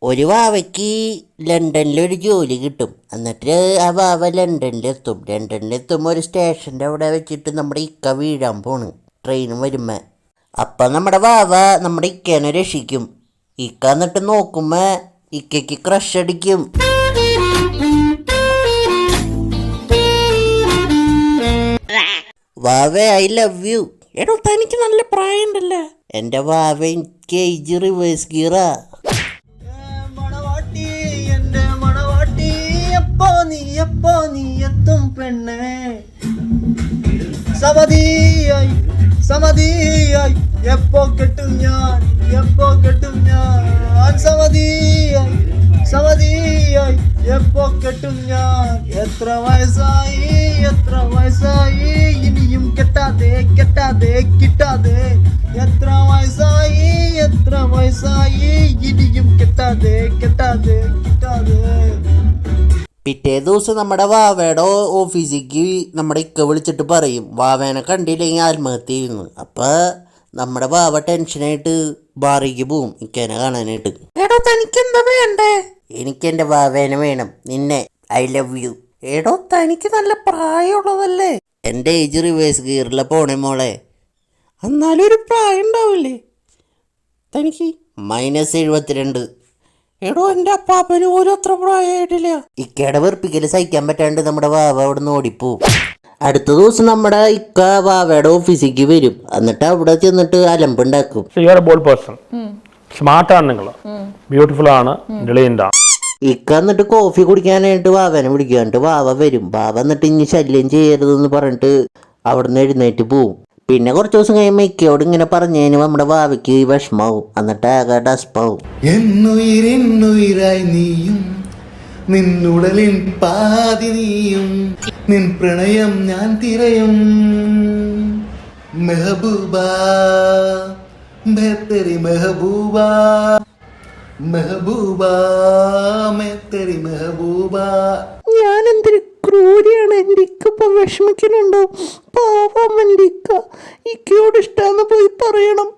ഒരു വാവയ്ക്ക് ലണ്ടനിലൊരു ജോലി കിട്ടും. എന്നിട്ട് ആ വാവ ലണ്ടനിലെത്തുമ്പോൾ ഒരു സ്റ്റേഷൻ്റെ അവിടെ വെച്ചിട്ട് നമ്മുടെ ഇക്ക വീഴാൻ പോണ് ട്രെയിൻ വരുമ്പോൾ. അപ്പം നമ്മുടെ വാവ നമ്മുടെ ഇക്കേനെ രക്ഷിക്കും. ഇക്ക എന്നിട്ട് നോക്കുമ്പോൾ ഇക്കയ്ക്ക് ക്രഷ് അടിക്കും. വാവേ ഐ ലവ് യു. എടോ തനിക്ക് നല്ല പ്രായമുണ്ടല്ലോ. എൻ്റെ വാവ എനിക്ക് ഏജ് റിവേഴ്സ് ഗിയറാ. നീ എത്തും പെണ്ണേ സമതിയായി എപ്പോ കെട്ടും ഞാൻ സമതിയായി എപ്പോ കെട്ടും ഞാൻ. എത്ര വയസ്സായി ഇനിയും കെട്ടാതെ കിട്ടാതെ. എത്ര വയസ്സായി ഇനിയും കെട്ടാതെ കിട്ടാതെ. പിറ്റേ ദിവസം നമ്മുടെ വാവയുടെ ഓഫീസിലേക്ക് നമ്മുടെ ഇക്ക വിളിച്ചിട്ട് പറയും വാവേനെ കണ്ടില്ലെങ്കിൽ ആത്മഹത്യ ചെയ്യുന്നു. അപ്പം നമ്മുടെ വാവ ടെൻഷനായിട്ട് ബാറിക്ക് പോവും ഇക്കേനെ കാണാനായിട്ട്. എടോ തനിക്കെന്താ വേണ്ടേ? എനിക്കെൻ്റെ വാവേനെ വേണം, നിന്നെ. I love U. എടോ തനിക്ക് നല്ല പ്രായമുള്ളതല്ലേ. എൻ്റെ ഏജ് റിവേഴ്സ് ഗിയറിലെ പോണേ മോളെ. എന്നാലും ഒരു പ്രായം ഉണ്ടാവില്ലേ തനിക്ക്? -72. എടോ എൻ്റെ അപ്പാപ്പന് പോലും അത്ര പ്രായമായിട്ടില്ല. ഇക്കയുടെ വെറുപ്പിക്കൽ സഹിക്കാൻ പറ്റാണ്ട് നമ്മുടെ വാവ അവിടെ നിന്ന് ഓടിപ്പോവും. അടുത്ത ദിവസം നമ്മുടെ ഇക്ക വാവയുടെ ഓഫീസിലേക്ക് വരും. എന്നിട്ട് അവിടെ ചെന്നിട്ട് അലമ്പുണ്ടാക്കും. സ്മാർട്ടാണ് നിങ്ങൾ, ബ്യൂട്ടിഫുൾ ആണ്, ബ്രില്യൻ്റ് ആണ്. ഇക്ക എന്നിട്ട് കോഫി കുടിക്കാനായിട്ട് വാവനെ വിളിക്കുക. എന്നിട്ട് വാവ വരും. വാവ എന്നിട്ട് ഇനി ശല്യം ചെയ്യരുതെന്ന് പറഞ്ഞിട്ട് അവിടെ നിന്ന് എഴുന്നേറ്റ് പോവും. പിന്നെ കുറച്ച് ദിവസം കഴിയുമ്പോൾ ഇക്കയോട് ഇങ്ങനെ പറഞ്ഞതിന് നമ്മുടെ വാവയ്ക്ക് വിഷമാവും. എന്നിട്ട് ആകെ ഡസ്പാവും. എന്നുയിരായി നീയും നിന്നുടലിൻ പാതി നീയും നിൻ പ്രണയം ഞാൻ തിരയും മെഹബൂബ മെഹബൂബ മെഹബൂബ. ഞാൻ എന്തൊരു ക്രൂരിയാണ്. എൻ്റെ ഇക്കപ്പം വിഷമിക്കുന്നുണ്ടോ? പാവം എൻ്റെ ഇക്ക. ഇക്കയോട് ഇഷ്ടമാണെന്ന് പോയി പറയണം.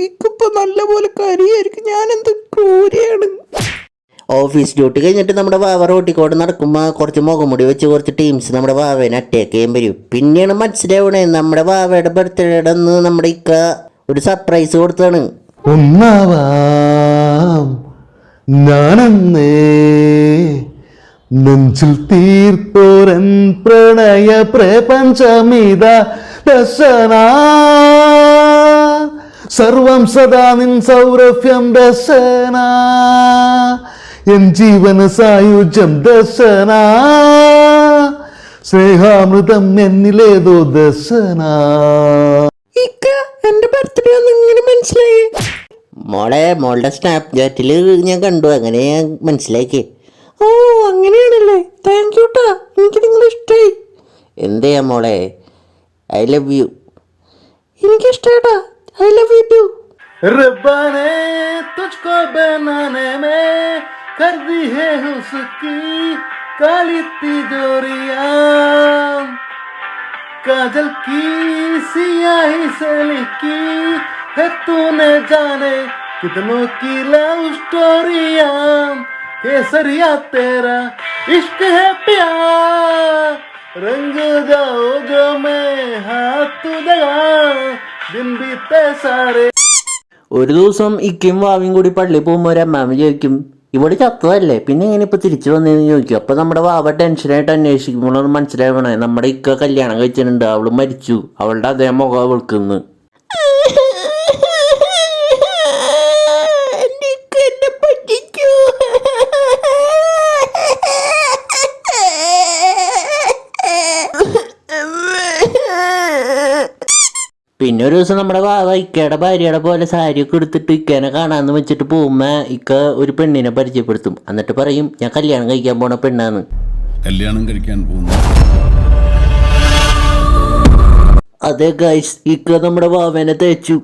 ഇക്കപ്പം നല്ലപോലെ കരിയായിരിക്കും. ഞാൻ എന്ത് ക്രൂരിയാണ്. ഓഫീസ് ഡ്യൂട്ടി കഴിഞ്ഞിട്ട് നമ്മുടെ വാവ റോട്ടിക്കോട് നടക്കുമ്പോൾ കുറച്ച് മുഖമുടി വെച്ച് കുറച്ച് ടീംസ് നമ്മുടെ വാവേനെ അറ്റാക്ക് ചെയ്യാൻ വരും. പിന്നെയാണ് മനസ്സിലാവണേ നമ്മുടെ വാവയുടെ ബർത്ത്ഡേയുടെ അന്ന് നമ്മുടെ ഇക്ക ഒരു സർപ്രൈസ് കൊടുത്താണ്. ഞാനന്നേ നെഞ്ചിൽ തീർത്തോരൻ പ്രണയ പ്രപഞ്ചമിത ദശന സർവം സദാ നിൻ സൗരഭ്യം ദശന എൻ ജീവന സായുജ്യം ദശന സ്നേഹാമൃതം എന്നിലേതോ ദശന. എന്റെ ബർത്ത്ഡേ ഒന്നും ഇങ്ങനെ മനസ്സിലായി? മോളുടെ സ്നാപ്ചാറ്റിൽ ഞാൻ കണ്ടു, അങ്ങനെ ഞാൻ മനസ്സിലാക്കി. ഓ അങ്ങനെയാണല്ലേ. താങ്ക് യു ട്ടാ, എനിക്ക് നിങ്ങളെ ഇഷ്ടമായി. എന്ത് ചെയ്യാ മോളെ, ഐ ലവ് യു. എനിക്കിഷ്ടാ. I love you too. रब्बाने तुझको बनाने में कर दी है उसकी काली तिजोरियां काजल की सियाही से लिखी है तूने जाने कितनों की लव स्टोरियां केसरिया तेरा इश्क है प्यार रंग जाओ जो मैं हाथ तू दगा दिन बीते सारे. ഒരു ദിവസം ഇക്കയും വാവയും കൂടി പള്ളിയിൽ പോകുമ്പോൾ ഒരു അമ്മാമ്മ ചോദിക്കും ഇവിടെ ചത്തതല്ലേ പിന്നെ ഇങ്ങനെ ഇപ്പോൾ തിരിച്ചു വന്നതെന്ന് ചോദിക്കും. അപ്പോൾ നമ്മുടെ വാവ ടെൻഷനായിട്ട് അന്വേഷിക്കുമ്പോഴൊന്നും മനസ്സിലാവണേ നമ്മുടെ ഇക്ക കല്യാണം കഴിച്ചിട്ടുണ്ട്, അവൾ മരിച്ചു, അവളുടെ അതേ മുഖം അവൾക്കുന്നു. പിന്നെ ഒരു ദിവസം നമ്മുടെ വാവ ഇക്കയുടെ ഭാര്യയുടെ പോലെ സാരിയൊക്കെ എടുത്തിട്ട് ഇക്കേനെ കാണാമെന്ന് വെച്ചിട്ട് പോകുമ്പോൾ ഇക്ക ഒരു പെണ്ണിനെ പരിചയപ്പെടുത്തും. എന്നിട്ട് പറയും ഞാൻ കല്യാണം കഴിക്കാൻ പോണ പെണ്ണാന്ന്. കല്യാണം കഴിക്കാൻ പോകുന്നു. അതെ ഗൈസ്, ഇക്ക നമ്മുടെ വാവേനെ തേച്ചു.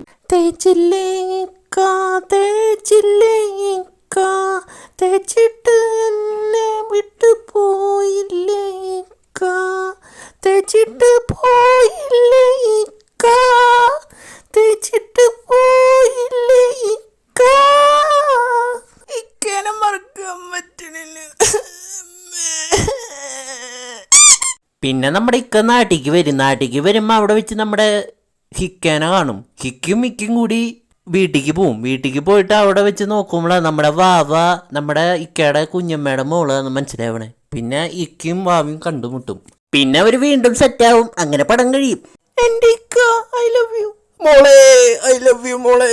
തേച്ചിട്ട് എന്നെ വിട്ടു പോയില്ലേ തേച്ചിട്ട് പോയില്ലേ തേച്ചിട്ട് പോയില്ലേ ഇക്കേനെ മറക്കാൻ പിന്നെ നമ്മുടെ ഇക്ക നാട്ടിക്ക് വരുമ്പോൾ അവിടെ വെച്ച് നമ്മുടെ ഹിക്കേനെ കാണും. ഹിക്കും മിക്കും കൂടി വീട്ടിക്ക് പോയിട്ട് അവിടെ വെച്ച് നോക്കുമ്പോഴാണ് നമ്മുടെ വാവ നമ്മുടെ ഇക്കയുടെ കുഞ്ഞമ്മയുടെ മോളാന്ന് മനസ്സിലാവണേ. പിന്നെ ഇക്കും വാവയും കണ്ടുമുട്ടും. പിന്നെ അവർ വീണ്ടും സെറ്റാവും. അങ്ങനെ പടം കഴിയും. എന്റെ ഇക്ക ഐ ലവ് യു മോളെ, ഐ ലവ് യു മോളെ.